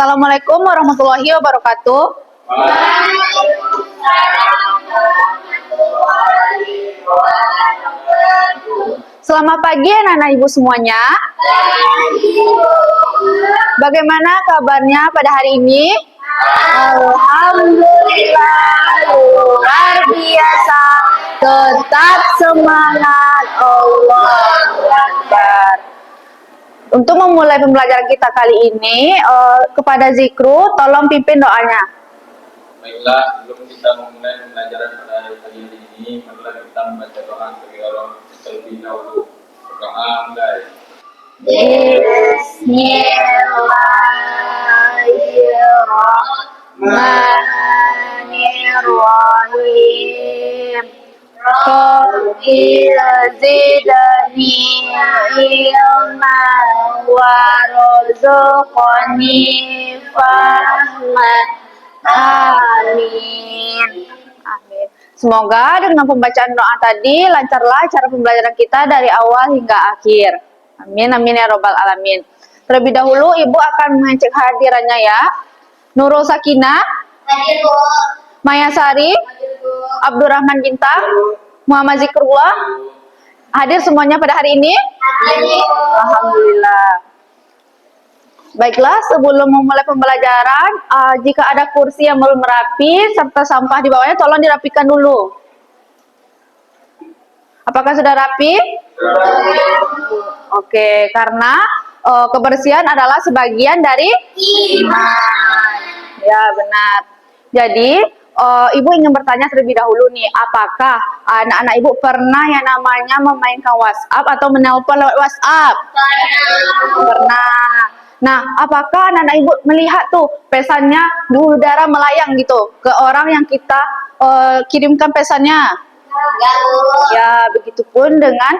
Assalamualaikum warahmatullahi wabarakatuh. Selamat pagi anak-anak ibu semuanya. Bagaimana kabarnya pada hari ini? Alhamdulillah luar biasa. Tetap semangat, Allahu Akbar. Untuk memulai pembelajaran kita kali ini, kepada Zikru, tolong pimpin doanya. Baiklah, sebelum kita memulai pembelajaran pada hari ini, marilah kita membaca doa sebagai Allah terlebih dahulu. Doa mulai. Bismillahirrahmanirrahim. Rabbi zidni ilman warzuqni fahman. Amin. Amin. Semoga dengan pembacaan doa tadi lancarlah cara pembelajaran kita dari awal hingga akhir. Amin amin ya robbal alamin. Terlebih dahulu ibu akan mengecek hadirannya ya. Nurul Sakinah, Hadir, Bu. Maya Sari, Hadir, Bu. Abdurrahman Bintang, Muhammad Zikrullah. Hadir semuanya pada hari ini? Hadir, Bu. Alhamdulillah. Baiklah, sebelum memulai pembelajaran, jika ada kursi yang belum rapi serta sampah di bawahnya, tolong dirapikan dulu. Apakah sudah rapi? Oke, karena kebersihan adalah sebagian dari iman. Ya, benar. Jadi, ibu ingin bertanya terlebih dahulu nih, apakah anak-anak ibu pernah yang namanya memainkan WhatsApp atau menelpon lewat WhatsApp? Pernah. Nah, apakah anak-anak ibu melihat tuh pesannya di udara melayang gitu ke orang yang kita kirimkan pesannya? Ya, Bu. Ya, begitupun dengan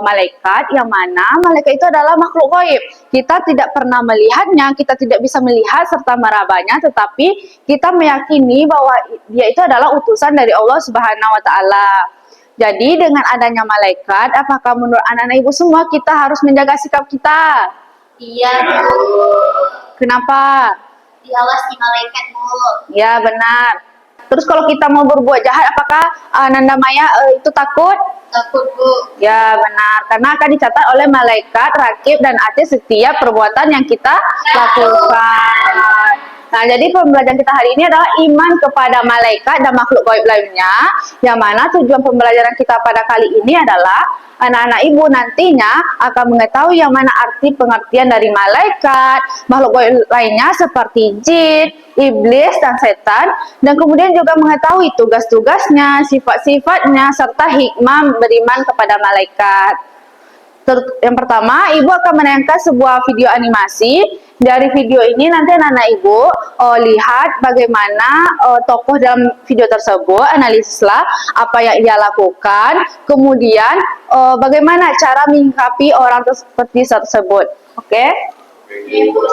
malaikat, yang mana malaikat itu adalah makhluk gaib. Kita tidak pernah melihatnya, kita tidak bisa melihat serta merabanya, tetapi kita meyakini bahwa dia itu adalah utusan dari Allah Subhanahu wa taala. Jadi dengan adanya malaikat, apakah menurut anak-anak ibu semua kita harus menjaga sikap kita? Iya, Bu. Kenapa? Diawasi malaikat, Bu. Ya, benar. Terus kalau kita mau berbuat jahat, apakah Nanda Maya itu takut? Takut, Bu. Ya, benar. Karena akan dicatat oleh malaikat, rakib, dan atid setiap perbuatan yang kita lakukan. Nah, jadi pembelajaran kita hari ini adalah iman kepada malaikat dan makhluk gaib lainnya, yang mana tujuan pembelajaran kita pada kali ini adalah anak-anak ibu nantinya akan mengetahui yang mana arti pengertian dari malaikat, makhluk gaib lainnya seperti jin, iblis, dan setan, dan kemudian juga mengetahui tugas-tugasnya, sifat-sifatnya, serta hikmah beriman kepada malaikat. Yang pertama, ibu akan menayangkan sebuah video animasi. Dari video ini nanti anak-anak ibu lihat bagaimana tokoh dalam video tersebut, analisislah apa yang ia lakukan, kemudian bagaimana cara menyikapi orang seperti tersebut. Oke? Iya, Bu.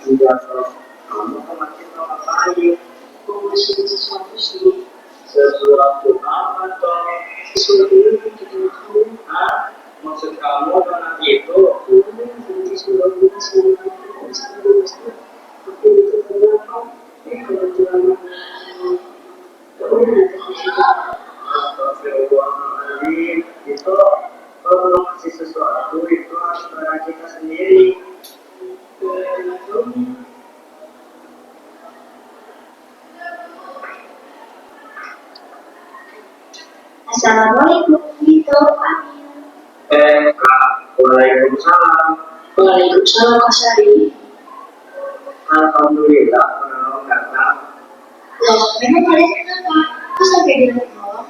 Juga kamu masih mau ngapain? Mau masukin sesuatu sih. Sesuatu apa toh? Sesuatu yang bikin kamu. Hah? Maksud kamu dengan itu? Sesuatu aku itu kenapa? Kebetulan Astagfirullahaladzim. Itu kalau masih sesuatu itu harus dari kita sendiri. Assalamualaikum, gitu. Kak, waalaikumsalam. Waalaikumsalam, Kak Sari. Alhamdulillah, penolong datang. Loh, memang kalian kenapa? Kok sampai di rumah?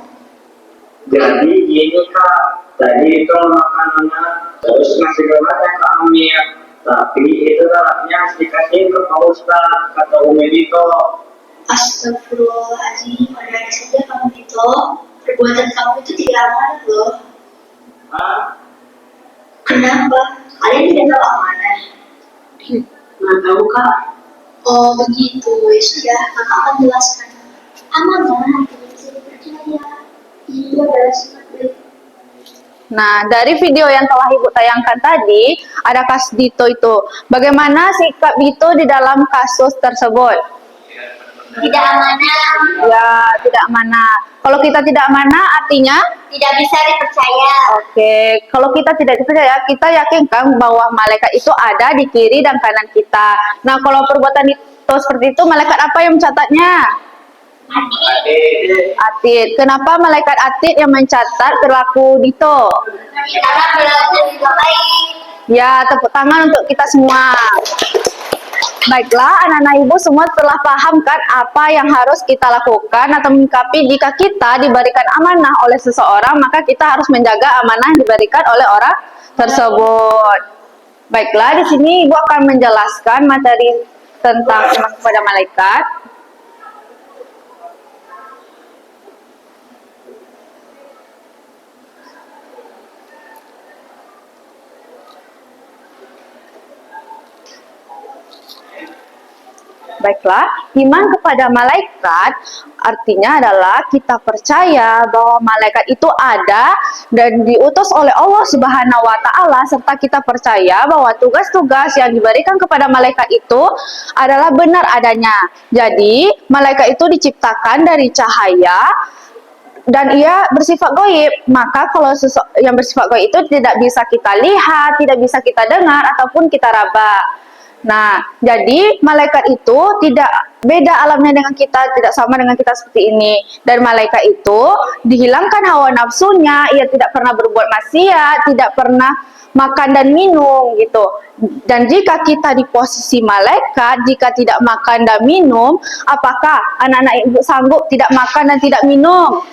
Jadi gini Kak, tadi itu makanannya terus ngasih ke Kak Amir. Tapi itu galaknya harus dikasih ke Pak Ustadz, kata Umi Dito. Astagfirullahaladzim, pada saja kamu itu, perbuatan kamu itu tidak amanah loh. Hah? Kenapa? Kalian tidak tahu amanah? Nggak tahu Kak. Oh begitu, ya sudah, kakak akan jelaskan. amanah, tidak bisa dipercaya. Itu adalah sifat baik. Nah, dari video yang telah Ibu tayangkan tadi, ada kasus Dito itu. Bagaimana sikap Dito di dalam kasus tersebut? Tidak amanah, Ya, tidak amanah. Kalau kita tidak amanah artinya? tidak bisa dipercaya. Oke, kalau kita tidak percaya, kita yakinkan bahwa malaikat itu ada di kiri dan kanan kita. Nah, kalau perbuatan itu seperti itu, malaikat apa yang mencatatnya? Atid. Kenapa malaikat Atid yang mencatat perilaku Dito? Karena perilaku juga baik. Ya, tepuk tangan untuk kita semua. Baiklah, anak-anak ibu semua telah paham kan apa yang harus kita lakukan atau menyikapi jika kita diberikan amanah oleh seseorang, maka kita harus menjaga amanah yang diberikan oleh orang tersebut. Baiklah, di sini ibu akan menjelaskan materi tentang iman kepada malaikat. Baiklah, iman kepada malaikat artinya adalah kita percaya bahwa malaikat itu ada dan diutus oleh Allah Subhanahu wa taala, serta kita percaya bahwa tugas-tugas yang diberikan kepada malaikat itu adalah benar adanya. Jadi, malaikat itu diciptakan dari cahaya dan ia bersifat gaib. Maka kalau yang bersifat gaib itu tidak bisa kita lihat, tidak bisa kita dengar ataupun kita raba. Nah, jadi malaikat itu tidak beda alamnya dengan kita, tidak sama dengan kita seperti ini. Dan malaikat itu dihilangkan hawa nafsunya, ia tidak pernah berbuat maksiat, tidak pernah makan dan minum gitu. Dan jika kita di posisi malaikat, jika tidak makan dan minum, apakah anak-anak ibu sanggup tidak makan dan tidak minum?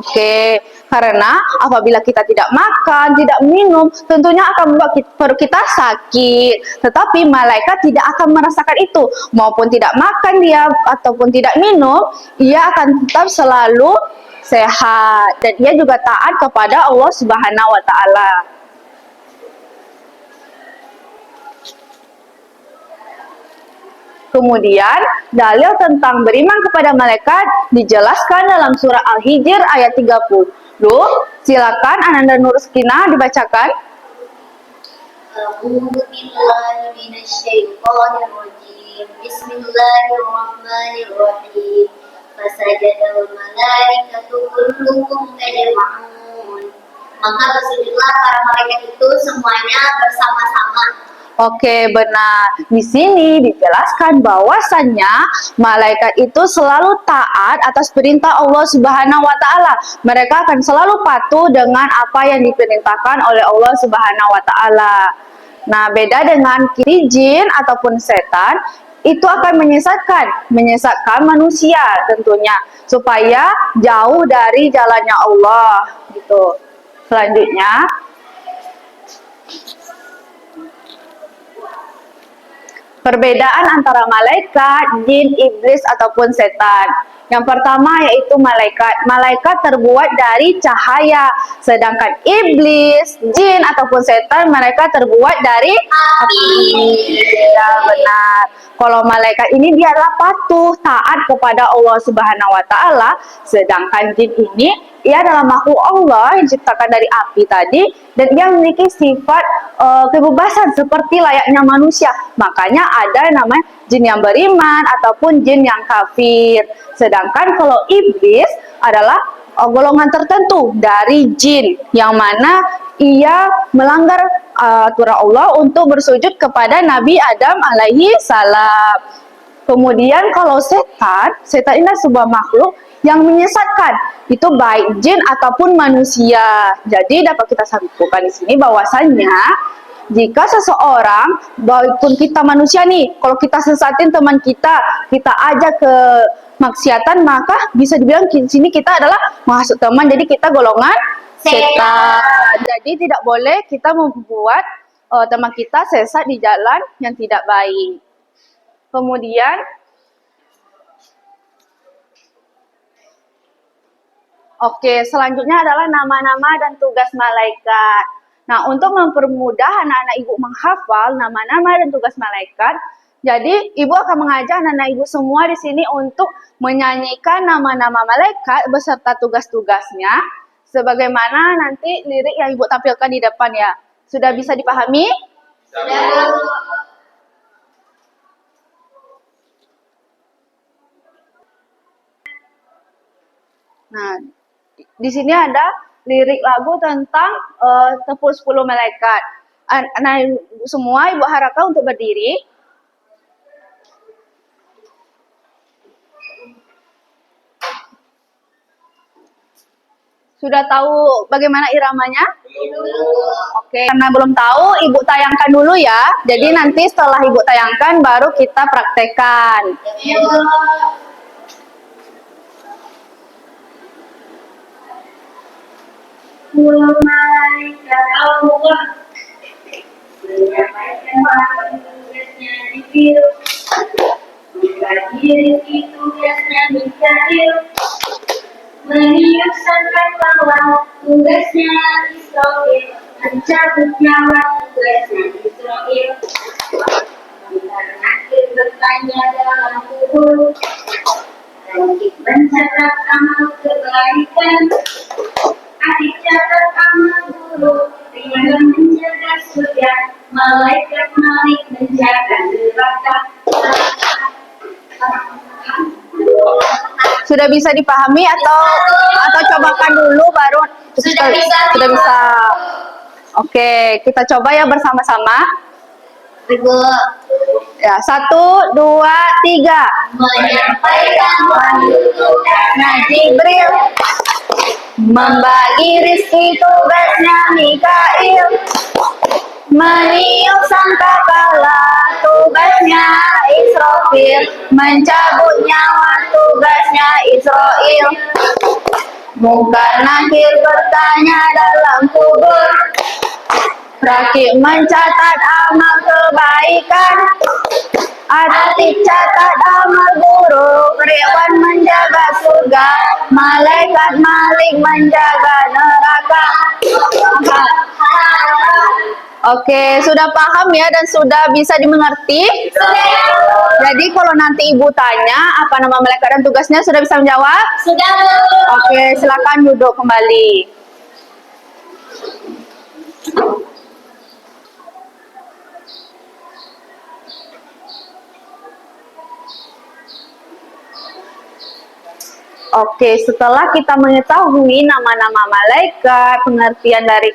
Oke, karena apabila kita tidak makan, tidak minum, tentunya akan membuat perut kita sakit. Tetapi malaikat tidak akan merasakan itu. Maupun tidak makan dia ataupun tidak minum, ia akan tetap selalu sehat. Dan ia juga taat kepada Allah Subhanahu wa taala. Kemudian, dalil tentang beriman kepada malaikat dijelaskan dalam surah Al-Hijr ayat 30. Silakan Ananda Nuruskina dibacakan. A'udzu billahi minasyaitonir rajim. Bismillahirrahmanirrahim. Fasajadal malaikatu kulluhum ajma'un. Maka bersujudlah para malaikat itu semuanya bersama-sama. Oke, benar. Di sini dijelaskan bahwasannya malaikat itu selalu taat atas perintah Allah Subhanahu wa taala. Mereka akan selalu patuh dengan apa yang diperintahkan oleh Allah Subhanahu wa taala. Nah, beda dengan jin ataupun setan, itu akan menyesatkan manusia tentunya supaya jauh dari jalannya Allah gitu. Selanjutnya, perbedaan antara malaikat, jin, iblis, ataupun setan. Yang pertama yaitu malaikat. Malaikat terbuat dari cahaya, sedangkan iblis, jin, ataupun setan mereka terbuat dari api. Ya, benar. Kalau malaikat ini dia adalah patuh, taat kepada Allah Subhanahu wa taala, sedangkan jin ini ia adalah makhluk Allah yang diciptakan dari api tadi, dan ia memiliki sifat kebebasan seperti layaknya manusia. Makanya ada namanya jin yang beriman ataupun jin yang kafir. Sedangkan kalau iblis adalah golongan tertentu dari jin yang mana ia melanggar aturan Allah untuk bersujud kepada Nabi Adam alaihi salam. Kemudian kalau setan ini sebuah makhluk yang menyesatkan, itu baik jin ataupun manusia. Jadi dapat kita simpulkan di sini bahwasannya jika seseorang, walaupun kita manusia nih, kalau kita sesatin teman kita ajak ke maksiatan, maka bisa dibilang di sini kita adalah menghasut teman, jadi kita golongan setan. Jadi tidak boleh kita membuat teman kita sesat di jalan yang tidak baik. Kemudian selanjutnya adalah nama-nama dan tugas malaikat. Nah, untuk mempermudah anak-anak ibu menghafal nama-nama dan tugas malaikat, Jadi, Ibu akan mengajak anak-anak Ibu semua di sini untuk menyanyikan nama-nama malaikat beserta tugas-tugasnya, sebagaimana nanti lirik yang Ibu tampilkan di depan ya. Sudah bisa dipahami? Sudah. Nah, di sini ada lirik lagu tentang Tepuk 10 Malaikat. Anak Ibu semua, Ibu harapkan untuk berdiri. Sudah tahu bagaimana iramanya? Oke, karena belum tahu, Ibu tayangkan dulu ya. Jadi nanti setelah Ibu tayangkan, baru kita praktekkan. Malaikat Allah menyampaikan wahyu tugasnya Jibril, membagi rezeki tugasnya Mikail, meniup sangkakala tugasnya Israfil, mencabut nyawa tugasnya Israfil, menakir bertanya dalam kubur, Rakib mencatat amal kebaikan, adik catat amal buruk, ringan menjaga surga, malaikat malik menjaga neraka. Sudah bisa dipahami atau cobakan dulu baru Sudah bisa. Sudah bisa. Oke, kita coba ya bersama-sama. Ibu Ya, 1, 2, 3. menyampaikan wahyu tugasnya Jibril membagi rizki tugasnya Mikail, meniup sangkakala tugasnya Israfil, mencabut nyawa tugasnya Israil, Mungkar Nakir bertanya dalam kubur, Rakib mencatat amal kebaikan, Atid catat amal buruk, Ridwan menjaga surga, malaikat Malik menjaga neraka. Oke, sudah paham ya dan sudah bisa dimengerti? Jadi kalau nanti Ibu tanya apa nama malaikat dan tugasnya, sudah bisa menjawab? Sudah. Oke, silakan duduk kembali. Oke, setelah kita mengetahui nama-nama malaikat, pengertian dari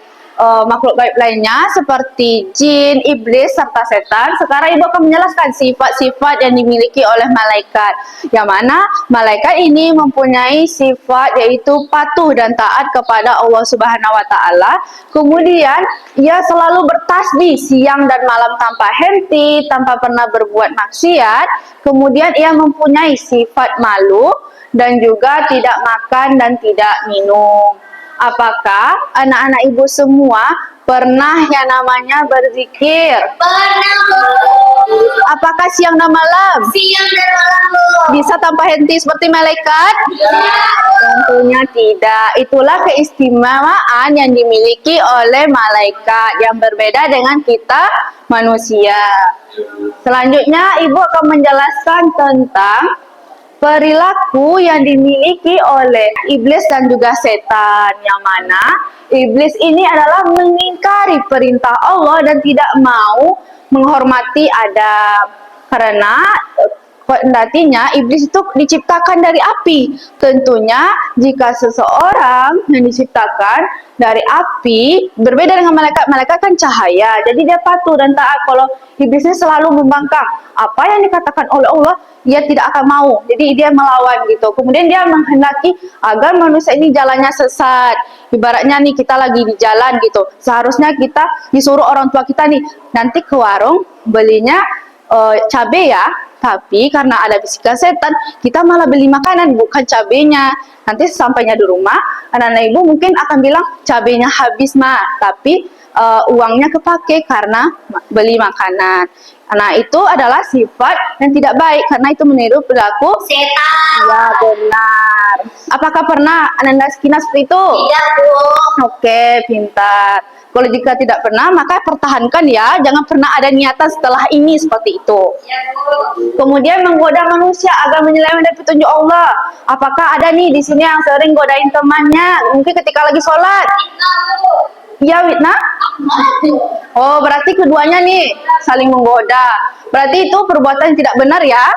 makhluk gaib lainnya seperti jin, iblis, serta setan, sekarang Ibu akan menjelaskan sifat-sifat yang dimiliki oleh malaikat. Yang mana malaikat ini mempunyai sifat yaitu patuh dan taat kepada Allah Subhanahu wa taala. Kemudian ia selalu bertasbih siang dan malam tanpa henti, tanpa pernah berbuat maksiat. Kemudian ia mempunyai sifat malu dan juga tidak makan dan tidak minum. Apakah anak-anak Ibu semua pernah yang namanya berzikir? Pernah, Bu. Apakah siang dan malam? Siang dan malam, Bu. Bisa tanpa henti seperti malaikat? Ya. Tentunya tidak. Itulah keistimewaan yang dimiliki oleh malaikat yang berbeda dengan kita manusia. Selanjutnya Ibu akan menjelaskan tentang perilaku yang dimiliki oleh iblis dan juga setan, yang mana iblis ini adalah mengingkari perintah Allah dan tidak mau menghormati adab. Karena kendatinya iblis itu diciptakan dari api. Tentunya jika seseorang yang diciptakan dari api berbeda dengan malaikat kan cahaya, jadi dia patuh dan taat. Kalau iblisnya selalu membangkang apa yang dikatakan oleh Allah, dia tidak akan mau, jadi dia melawan gitu. Kemudian dia menghendaki agar manusia ini jalannya sesat. Ibaratnya nih kita lagi di jalan gitu, seharusnya kita disuruh orang tua kita nih nanti ke warung belinya cabai ya, tapi karena ada bisikan setan kita malah beli makanan bukan cabenya. Nanti sampainya di rumah anak-anak Ibu mungkin akan bilang cabenya habis mah, tapi uangnya kepake karena beli makanan. Nah, itu adalah sifat yang tidak baik karena itu meniru perilaku Setan. ya, benar. Apakah pernah Ananda Skina seperti itu? Tidak, Bu. Oke, pintar. Kalau jika tidak pernah, maka pertahankan ya, jangan pernah ada niatan setelah ini seperti itu. Kemudian menggoda manusia agar menyeleweng dari petunjuk Allah. Apakah ada nih di sini yang sering godain temannya? Mungkin ketika lagi sholat. Ya, Witna? Oh, berarti keduanya nih saling menggoda. Berarti itu perbuatan yang tidak benar ya?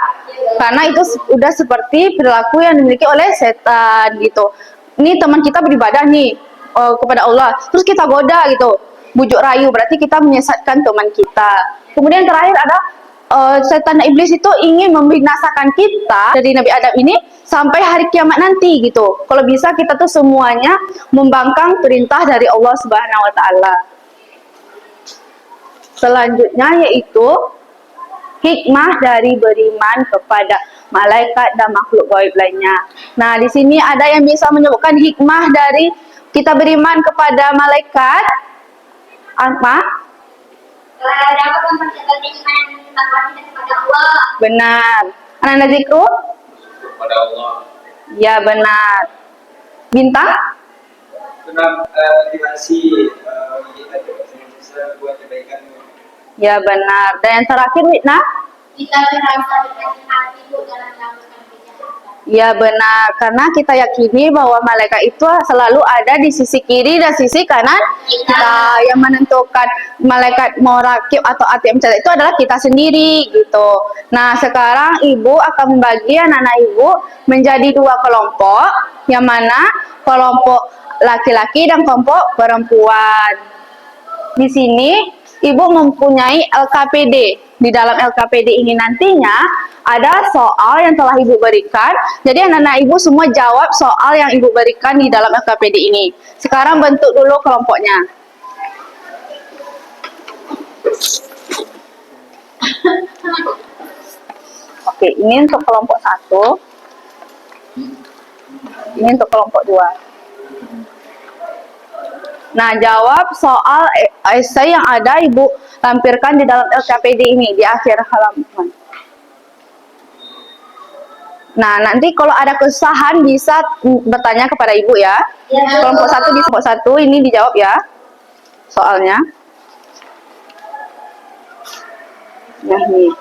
Karena itu sudah seperti perilaku yang dimiliki oleh setan gitu. Ini teman kita beribadah nih kepada Allah, terus kita goda gitu, bujuk rayu, berarti kita menyesatkan teman kita. Kemudian terakhir ada setan dan iblis itu ingin membinasakan kita dari Nabi Adam ini sampai hari kiamat nanti gitu. Kalau bisa kita tuh semuanya membangkang perintah dari Allah Subhanahu wa taala. Selanjutnya yaitu hikmah dari beriman kepada malaikat dan makhluk gaib lainnya. Nah, di sini ada yang bisa menyebutkan hikmah dari kita beriman kepada malaikat apa? Dapat mempercepat iman kepada Allah. Benar. Ananda zikru? Kepada Allah. Ya, benar. Bintang? Kenapa motivasi kita bisa buat kebaikan? Ya, benar. Dan yang terakhir, Witna? Kita merasa dikasih hati dalam melakukan kejahatan. Ya, benar. Karena kita yakini bahwa malaikat itu selalu ada di sisi kiri dan sisi kanan kita. Yang menentukan malaikat mau rakib atau ATM itu adalah kita sendiri gitu. Nah, sekarang ibu akan membagi anak-anak ibu menjadi dua kelompok, yang mana kelompok laki-laki dan kelompok perempuan. Di sini ibu mempunyai LKPD. Di dalam LKPD ini nantinya ada soal yang telah ibu berikan. Jadi anak-anak ibu semua jawab soal yang ibu berikan di dalam LKPD ini. Sekarang bentuk dulu kelompoknya. Oke, ini untuk kelompok 1. Ini untuk kelompok 2. Nah, jawab soal esai yang ada ibu lampirkan di dalam LKPD ini di akhir halaman. Nah, nanti kalau ada kesusahan bisa bertanya kepada ibu ya. Kelompok 1 di kelompok 1 ini dijawab ya soalnya. Nah, ini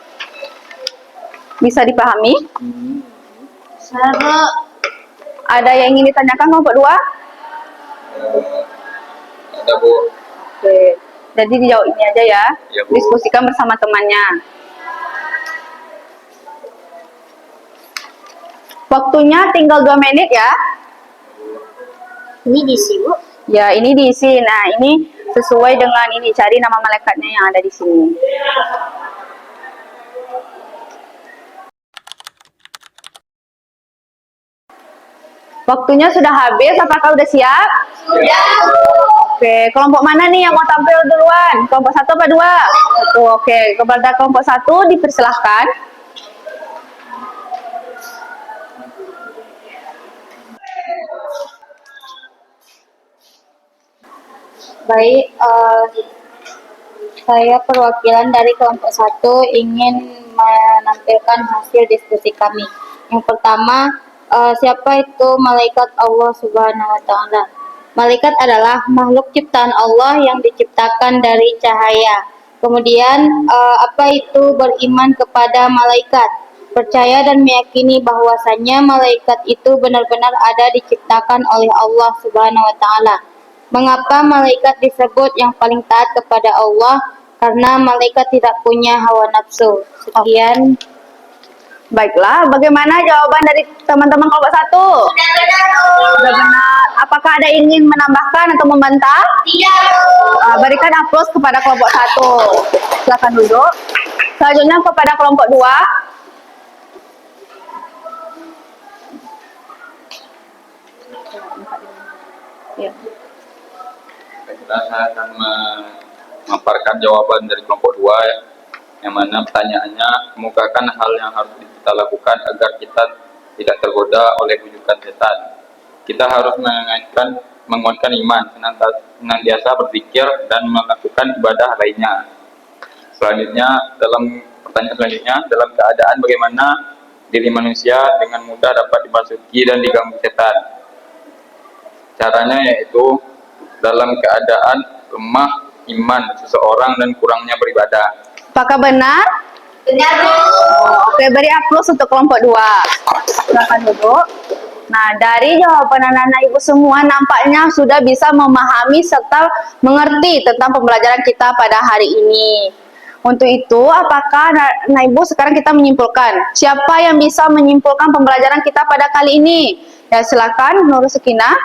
bisa dipahami? Ada yang ingin ditanyakan kelompok 2? Ada, Bu. Oke, jadi dijawab ini aja ya. Ya, Bu. Diskusikan bersama temannya. Waktunya tinggal 2 menit ya. Ini diisi, Bu. Ya, ini diisi. Nah, ini sesuai dengan ini, cari nama malaikatnya yang ada di sini. Waktunya sudah habis, apakah udah siap? Sudah. Oke, kelompok mana nih yang mau tampil duluan? Kelompok 1 apa 2? 1, oke. Kepada kelompok 1 dipersilahkan. Baik, saya perwakilan dari kelompok 1 ingin menampilkan hasil diskusi kami. Yang pertama, siapa itu malaikat Allah Subhanahu wa taala? Malaikat adalah makhluk ciptaan Allah yang diciptakan dari cahaya. Kemudian, apa itu beriman kepada malaikat? Percaya dan meyakini bahwasannya malaikat itu benar-benar ada diciptakan oleh Allah Subhanahu wa taala. Mengapa malaikat disebut yang paling taat kepada Allah? Karena malaikat tidak punya hawa nafsu. Sekian. Baiklah, bagaimana jawaban dari teman-teman kelompok 1? Sudah benar, Bu. Sudah benar. Apakah ada yang ingin menambahkan atau membantah? Tidak, Bu. Berikan aplaus kepada kelompok 1. Silakan duduk. Selanjutnya kepada kelompok 2. Ya. Saya akan memaparkan jawaban dari kelompok 2 ya, yang mana pertanyaannya kemukakan hal yang harus kita lakukan agar kita tidak tergoda oleh bujukan setan. Kita harus menguatkan iman, senantiasa berpikir dan melakukan ibadah lainnya. Selanjutnya, dalam pertanyaan selanjutnya, dalam keadaan bagaimana diri manusia dengan mudah dapat dimasuki dan diganggu setan. Caranya yaitu dalam keadaan lemah iman seseorang dan kurangnya beribadah. Apakah benar? Benar, Bu. Oke, beri aplaus untuk kelompok 2. Silakan duduk. Nah, dari jawaban anak-anak ibu semua nampaknya sudah bisa memahami serta mengerti tentang pembelajaran kita pada hari ini. Untuk itu, apakah anak ibu sekarang kita menyimpulkan? Siapa yang bisa menyimpulkan pembelajaran kita pada kali ini? Ya, silakan Nur Sekinah.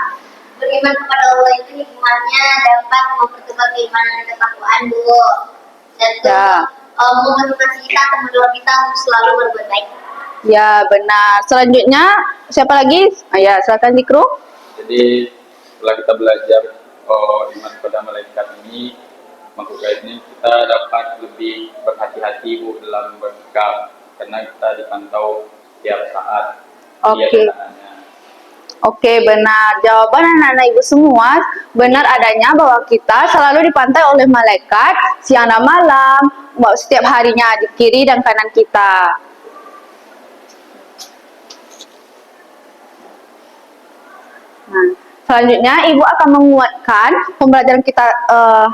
Beriman kepada Allah itu hikmahnya dapat mempertemukan keimanan dan ketakwaan, Bu. Dan itu Ya. memotivasi kita atau mendorong kita untuk selalu berbuat baik. Ya, benar. Selanjutnya, siapa lagi? Ya, silakan Zikru. Jadi setelah kita belajar iman kepada malaikat ini, makhluk gaib ini, kita dapat lebih berhati-hati Bu dalam bersikap karena kita dipantau tiap saat. Oke. Tiap saatnya. Oke, benar. Jawaban anak-anak ibu semua benar adanya bahwa kita selalu dipantai oleh malaikat siang dan malam, setiap harinya di kiri dan kanan kita. Nah, selanjutnya ibu akan menguatkan pembelajaran kita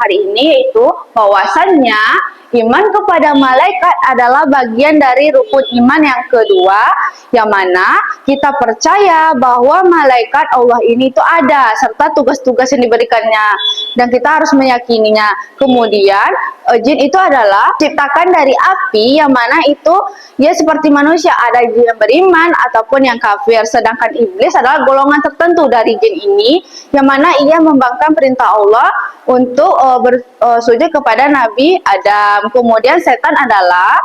hari ini, yaitu bahwasannya iman kepada malaikat adalah bagian dari rukun iman yang kedua, yang mana kita percaya bahwa malaikat Allah ini itu ada serta tugas-tugas yang diberikannya dan kita harus meyakininya. Kemudian jin itu adalah ciptakan dari api, yang mana itu ya seperti manusia, ada jin yang beriman ataupun yang kafir, sedangkan iblis adalah golongan tertentu dari jin ini, yang mana ia membangkang perintah Allah untuk bersujud kepada Nabi Adam. Kemudian setan adalah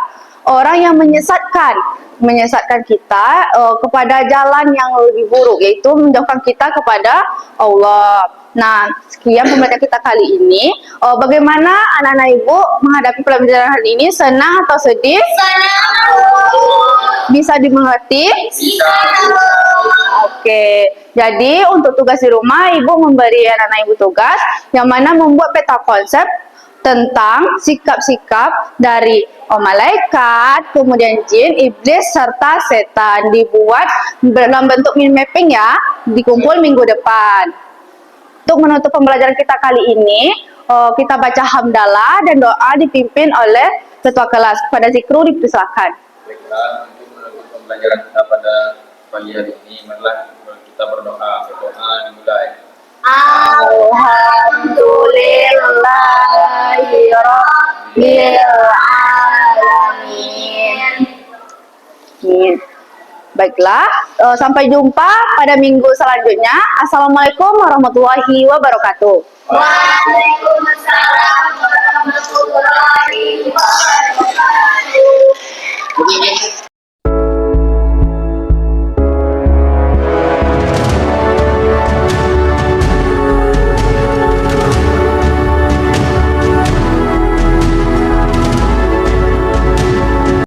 orang yang menyesatkan kita kepada jalan yang lebih buruk, yaitu menjauhkan kita kepada Allah. Nah, sekian pembelajaran kita kali ini. Bagaimana anak-anak ibu menghadapi pelajaran hari ini? Senang atau sedih? Bisa dimengerti? Oke, jadi untuk tugas di rumah, ibu memberi anak-anak ibu tugas yang mana membuat peta konsep tentang sikap-sikap dari malaikat, kemudian jin, iblis, serta setan. Dibuat dalam bentuk mind mapping ya, dikumpul minggu depan. Untuk menutup pembelajaran kita kali ini, kita baca hamdalah dan doa dipimpin oleh ketua kelas. Pada Zikru dipersilakan. Baiklah, untuk menutup pembelajaran kita pada pagi hari ini, marilah kita berdoa. Berdoa dimulai. Alhamdulillahirabbil alamin. Baiklah, sampai jumpa pada minggu selanjutnya. Assalamualaikum warahmatullahi wabarakatuh. Waalaikumsalam warahmatullahi wabarakatuh.